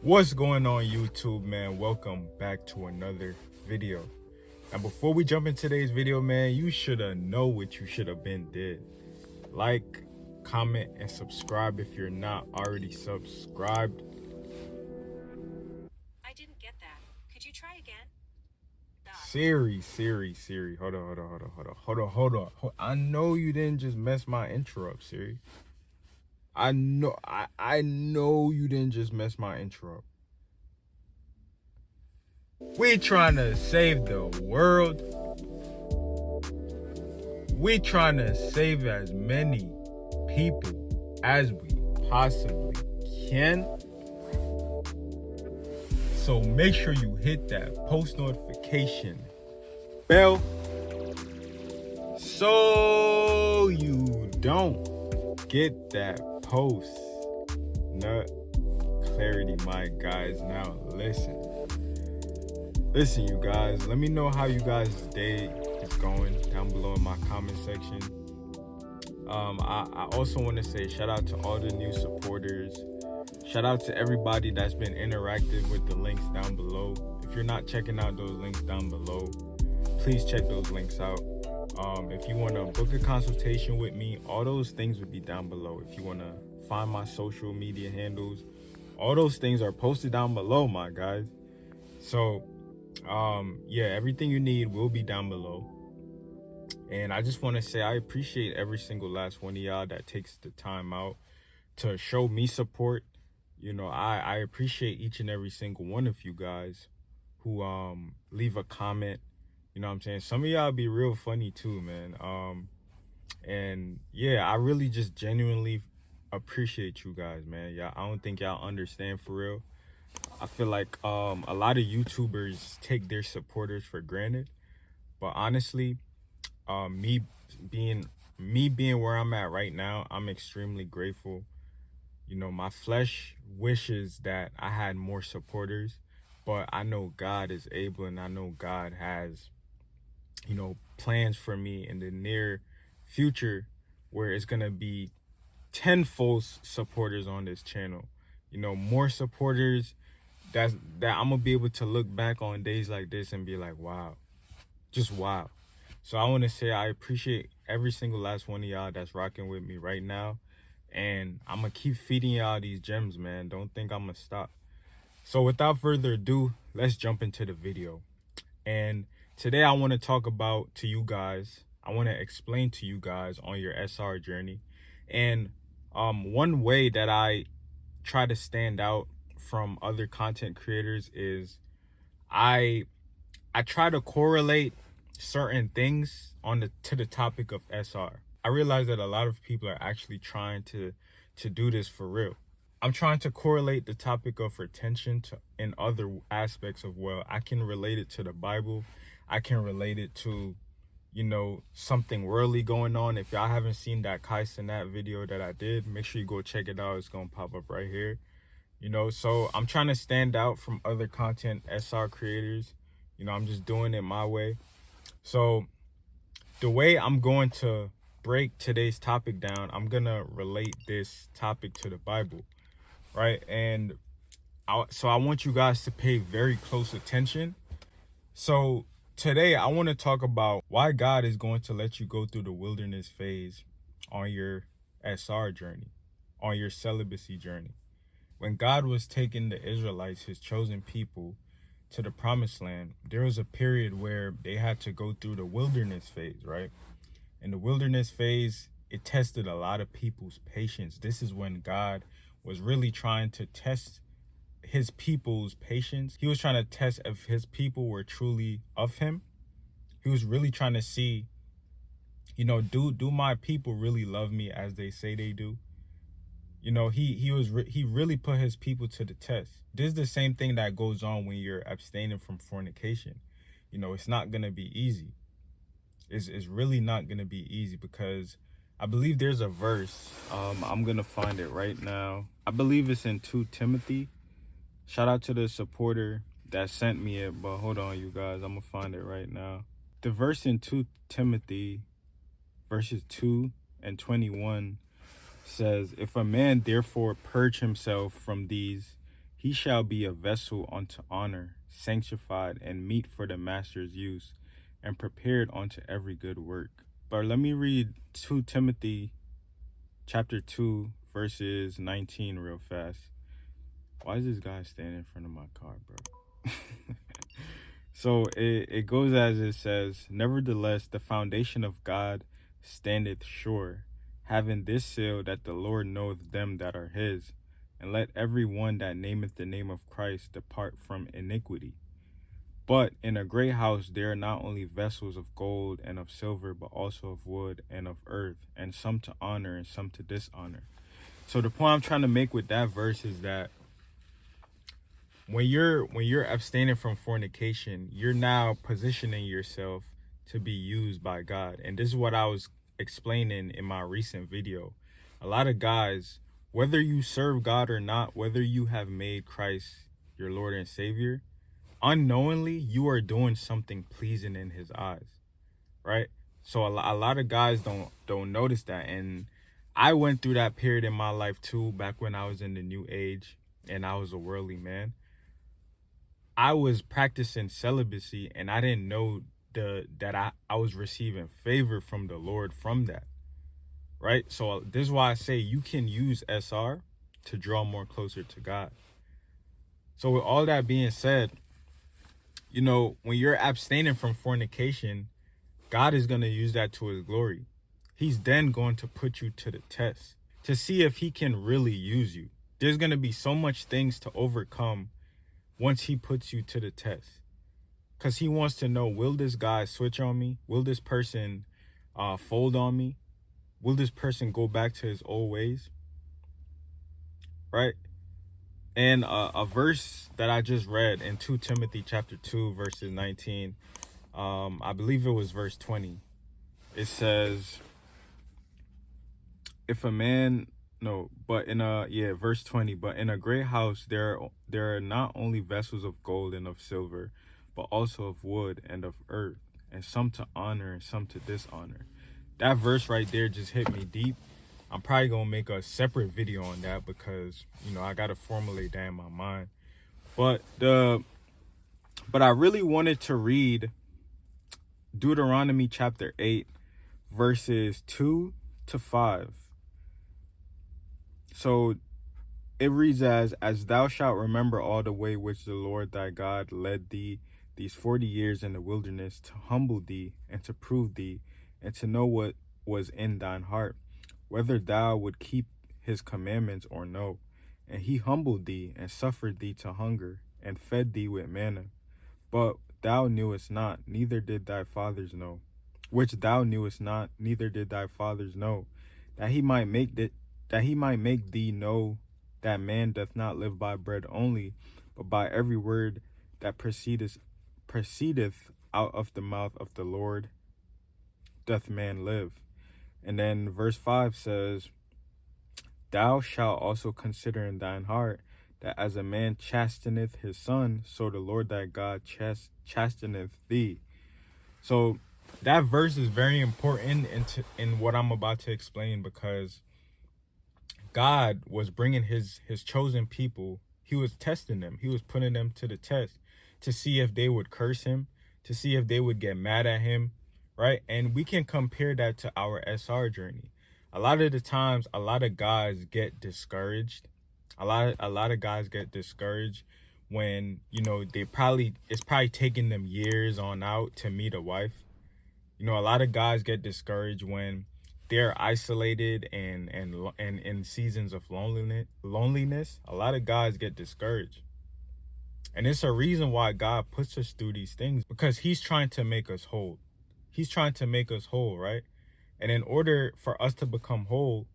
What's going on, YouTube, man? Welcome back to another video. And before we jump into today's video, man, you should have know what you should have been did. Like, comment, and subscribe if you're not already subscribed. I didn't get that. Could you try again? Siri. Hold on. I know you didn't just mess my intro up, Siri. I know you didn't just mess my intro up. We trying to save the world. We trying to save as many people as we possibly can. So make sure you hit that post notification bell so you don't get that post nut clarity, my guys. Now listen, you guys, let me know how you guys' day is going down below in my comment section. I also want to say shout out to all the new supporters. Shout out to everybody that's been interactive with the links down below. If you're not checking out those links down below, please check those links out. If you want to book a consultation with me, all those things would be down below. If you want to find my social media handles, all those things are posted down below, my guys. So yeah, everything you need will be down below. And I just want to say I appreciate every single last one of y'all that takes the time out to show me support. You know, I appreciate each and every single one of you guys who leave a comment. You know what I'm saying? Some of y'all be real funny too, man. And yeah, I really just genuinely appreciate you guys, man. Yeah, I don't think y'all understand for real. I feel like a lot of YouTubers take their supporters for granted, but honestly, me being where I'm at right now, I'm extremely grateful. You know, my flesh wishes that I had more supporters, but I know God is able, and I know God has, you know, plans for me in the near future where it's gonna be tenfold supporters on this channel. You know, more supporters that I'm gonna be able to look back on days like this and be like, wow, just wow. So I want to say I appreciate every single last one of y'all that's rocking with me right now, and I'm gonna keep feeding y'all these gems, man. Don't think I'm gonna stop. So without further ado, let's jump into the video. And today I want to talk about to you guys, I want to explain to you guys on your SR journey. And one way that I try to stand out from other content creators is I try to correlate certain things to the topic of SR. I realize that a lot of people are actually trying to do this for real. I'm trying to correlate the topic of retention to in other aspects of, well, I can relate it to the Bible. I can relate it to, you know, something worldly going on. If y'all haven't seen that Kai Cenat video that I did, make sure you go check it out. It's gonna pop up right here. You know, so I'm trying to stand out from other content SR creators. You know, I'm just doing it my way. So the way I'm going to break today's topic down, I'm gonna relate this topic to the Bible, right? And so I want you guys to pay very close attention. So today I want to talk about why God is going to let you go through the wilderness phase on your SR journey, on your celibacy journey. When God was taking the Israelites, his chosen people, to the promised land, there was a period where they had to go through the wilderness phase, right? In the wilderness phase, it tested a lot of people's patience. This is when God was really trying to test his people's patience. He was trying to test if his people were truly of him. He was really trying to see, you know, do my people really love me as they say they do? You know, he really put his people to the test. This is the same thing that goes on when you're abstaining from fornication. You know, it's not gonna be easy. It's really not gonna be easy, because I believe there's a verse. I'm gonna find it right now. I believe it's in 2 Timothy. Shout out to the supporter that sent me it, but hold on, you guys, I'm gonna find it right now. The verse in 2 Timothy, verses 2 and 21 says, if a man therefore purge himself from these, He shall be a vessel unto honor, sanctified and meet for the master's use, and prepared unto every good work. But let me read 2 Timothy chapter 2, verses 19 real fast. Why is this guy standing in front of my car, bro? So it goes as it says, nevertheless, the foundation of God standeth sure, having this seal, that the Lord knoweth them that are his. And let every one that nameth the name of Christ depart from iniquity. But in a great house there are not only vessels of gold and of silver, but also of wood and of earth, and some to honor and some to dishonor. So the point I'm trying to make with that verse is that when you're abstaining from fornication, you're now positioning yourself to be used by God. And this is what I was explaining in my recent video. A lot of guys, whether you serve God or not, whether you have made Christ your Lord and Savior, unknowingly you are doing something pleasing in his eyes, right? So a lot of guys don't notice that. And I went through that period in my life too, back when I was in the new age and I was a worldly man. I was practicing celibacy and I didn't know that I was receiving favor from the Lord from that, right? So this is why I say you can use SR to draw more closer to God. So with all that being said, you know, when you're abstaining from fornication, God is going to use that to his glory. He's then going to put you to the test to see if he can really use you. There's going to be so much things to overcome once he puts you to the test, because he wants to know, will this guy switch on me? Will this person fold on me? Will this person go back to his old ways? Right? And a verse that I just read in 2 Timothy chapter 2, verses 19, I believe it was verse 20. It says, if a man, no, but in verse 20, but in a great house there are not only vessels of gold and of silver, but also of wood and of earth, and some to honor and some to dishonor. That verse right there just hit me deep. I'm probably gonna make a separate video on that because, you know, I gotta formulate that in my mind. But I really wanted to read Deuteronomy chapter 8, verses 2 to 5. So it reads as thou shalt remember all the way which the Lord thy God led thee these 40 years in the wilderness, to humble thee and to prove thee, and to know what was in thine heart, whether thou would keep his commandments or no. And he humbled thee and suffered thee to hunger, and fed thee with manna. But thou knewest not, neither did thy fathers know, which thou knewest not, neither did thy fathers know, that he might make thee know that man doth not live by bread only, but by every word that proceedeth out of the mouth of the Lord doth man live. And then verse 5 says, thou shalt also consider in thine heart, that as a man chasteneth his son, so the Lord thy God chasteneth thee. So that verse is very important in what I'm about to explain, because God was bringing his chosen people. He was testing them. He was putting them to the test to see if they would curse him, to see if they would get mad at him, right? And we can compare that to our SR journey. A lot of the times, a lot of guys get discouraged. A lot of guys get discouraged when, you know, it's probably taking them years on out to meet a wife. You know, a lot of guys get discouraged when they're isolated and in seasons of loneliness. A lot of guys get discouraged. And it's a reason why God puts us through these things, because he's trying to make us whole. He's trying to make us whole, right? And in order for us to become whole,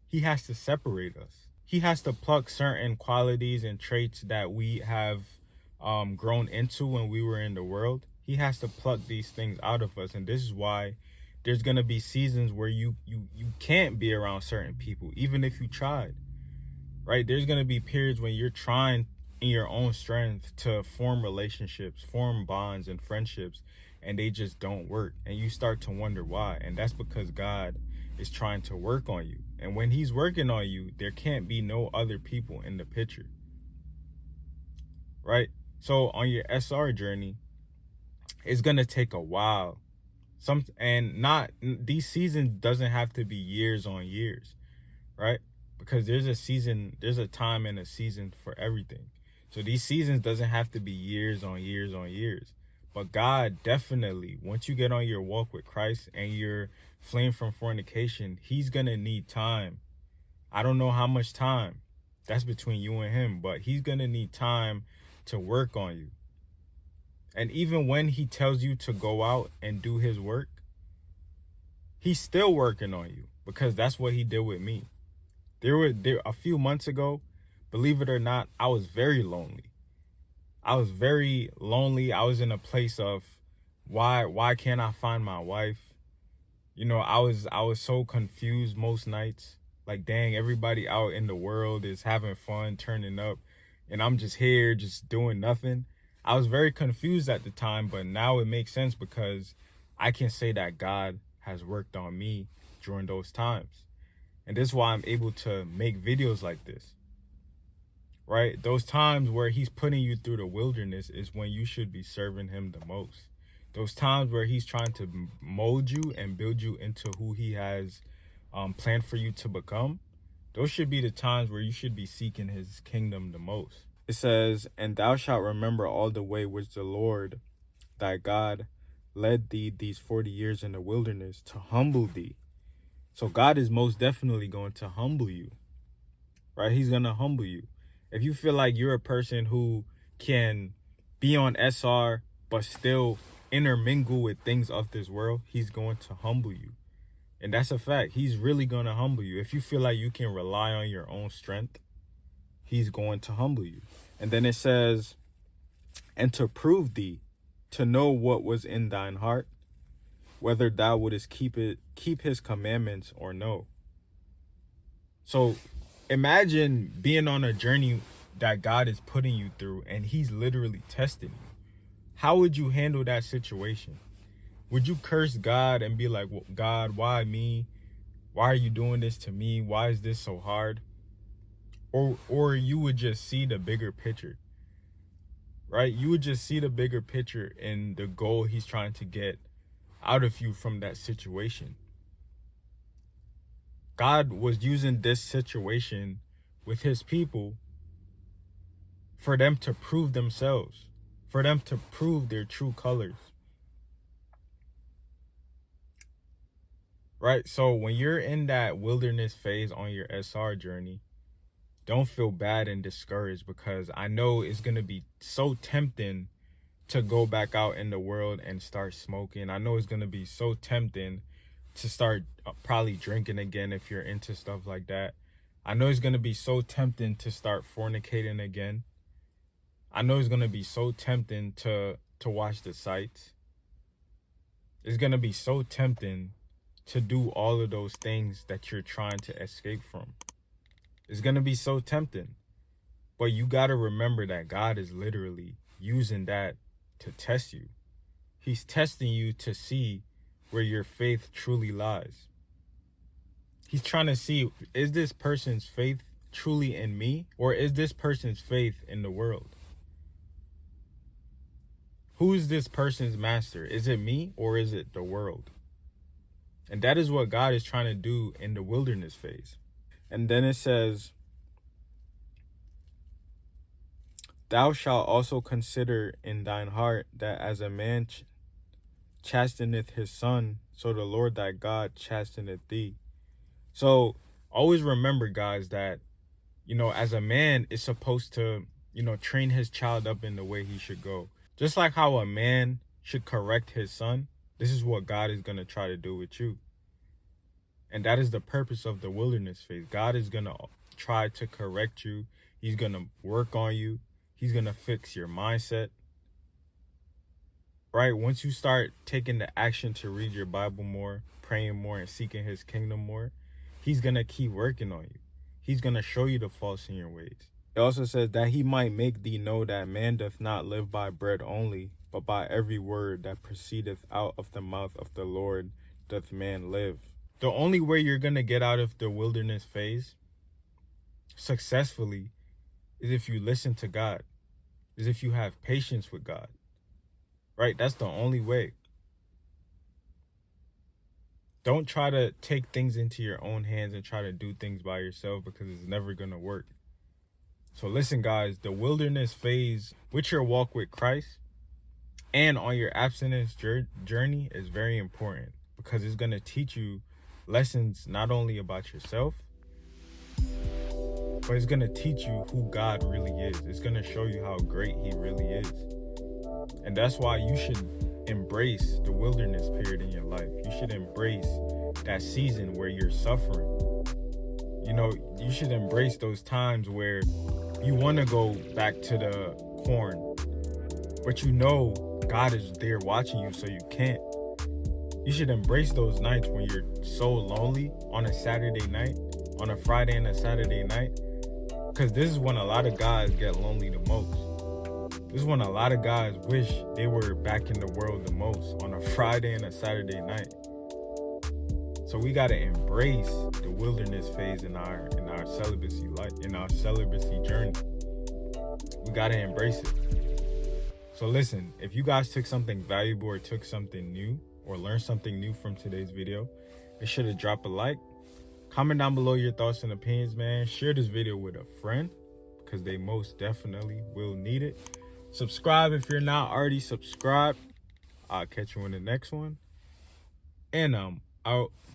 he has to separate us. He has to pluck certain qualities and traits that we have grown into when we were in the world. He has to pluck these things out of us. And this is why there's going to be seasons where you can't be around certain people, even if you tried, right? There's going to be periods when you're trying in your own strength to form relationships, form bonds and friendships, and they just don't work. And you start to wonder why. And that's because God is trying to work on you. And when he's working on you, there can't be no other people in the picture. right? So on your SR journey, it's gonna take a while. These seasons doesn't have to be years on years, right? Because there's a time and a season for everything. So these seasons doesn't have to be years on years on years. But God definitely, once you get on your walk with Christ and you're fleeing from fornication, he's gonna need time. I don't know how much time. That's between you and him, but he's gonna need time to work on you. And even when he tells you to go out and do his work, he's still working on you, because that's what he did with me. There a few months ago, believe it or not, I was very lonely. I was very lonely. I was in a place of why can't I find my wife? I was so confused most nights. Like, dang, everybody out in the world is having fun, turning up, and I'm just here just doing nothing. I was very confused at the time, but now it makes sense because I can say that God has worked on me during those times. And this is why I'm able to make videos like this, right? Those times where he's putting you through the wilderness is when you should be serving him the most. Those times where he's trying to mold you and build you into who he has planned for you to become, those should be the times where you should be seeking his kingdom the most. It says, and thou shalt remember all the way which the Lord thy God led thee these 40 years in the wilderness to humble thee. So God is most definitely going to humble you, right? He's going to humble you. If you feel like you're a person who can be on SR but still intermingle with things of this world, he's going to humble you. And that's a fact. He's really going to humble you. If you feel like you can rely on your own strength, he's going to humble you. And then it says, and to prove thee, to know what was in thine heart, whether thou wouldest keep his commandments or no. So imagine being on a journey that God is putting you through and he's literally testing you. How would you handle that situation? Would you curse God and be like, well, God, why me? Why are you doing this to me? Why is this so hard? Or you would just see the bigger picture, right? You would just see the bigger picture and the goal he's trying to get out of you from that situation. God was using this situation with his people for them to prove themselves, for them to prove their true colors. Right? So when you're in that wilderness phase on your SR journey, don't feel bad and discouraged, because I know it's going to be so tempting to go back out in the world and start smoking. I know it's going to be so tempting to start probably drinking again if you're into stuff like that. I know it's going to be so tempting to start fornicating again. I know it's going to be so tempting to watch the sights. It's going to be so tempting to do all of those things that you're trying to escape from. It's going to be so tempting. But you got to remember that God is literally using that to test you. He's testing you to see where your faith truly lies. He's trying to see, is this person's faith truly in me, or is this person's faith in the world? Who is this person's master? Is it me or is it the world? And that is what God is trying to do in the wilderness phase. And then it says, thou shalt also consider in thine heart that as a man chasteneth his son, so the Lord thy God chasteneth thee. So always remember, guys, that, as a man is supposed to, train his child up in the way he should go. Just like how a man should correct his son, this is what God is going to try to do with you. And that is the purpose of the wilderness phase. God is going to try to correct you. He's going to work on you. He's going to fix your mindset. Right? Once you start taking the action to read your Bible more, praying more, and seeking his kingdom more, he's going to keep working on you. He's going to show you the faults in your ways. It also says that he might make thee know that man doth not live by bread only, but by every word that proceedeth out of the mouth of the Lord doth man live. The only way you're going to get out of the wilderness phase successfully is if you listen to God, is if you have patience with God, right? That's the only way. Don't try to take things into your own hands and try to do things by yourself, because it's never going to work. So listen, guys, the wilderness phase with your walk with Christ and on your abstinence journey is very important, because it's going to teach you lessons not only about yourself, but it's going to teach you who God really is. It's going to show you how great he really is. And that's why you should embrace the wilderness period in your life. You should embrace that season where you're suffering. You know, you should embrace those times where you want to go back to the corn, but you know God is there watching you, so you can't. You should embrace those nights when you're so lonely on a Saturday night, on a Friday and a Saturday night, because this is when a lot of guys get lonely the most. This is when a lot of guys wish they were back in the world the most, on a Friday and a Saturday night. So we gotta embrace the wilderness phase in our celibacy life, in our celibacy journey. We gotta embrace it. So listen, if you guys took something valuable or took something new or learned something new from today's video, be sure to drop a like. Comment down below your thoughts and opinions, man. Share this video with a friend, because they most definitely will need it. Subscribe if you're not already subscribed. I'll catch you in the next one. And out.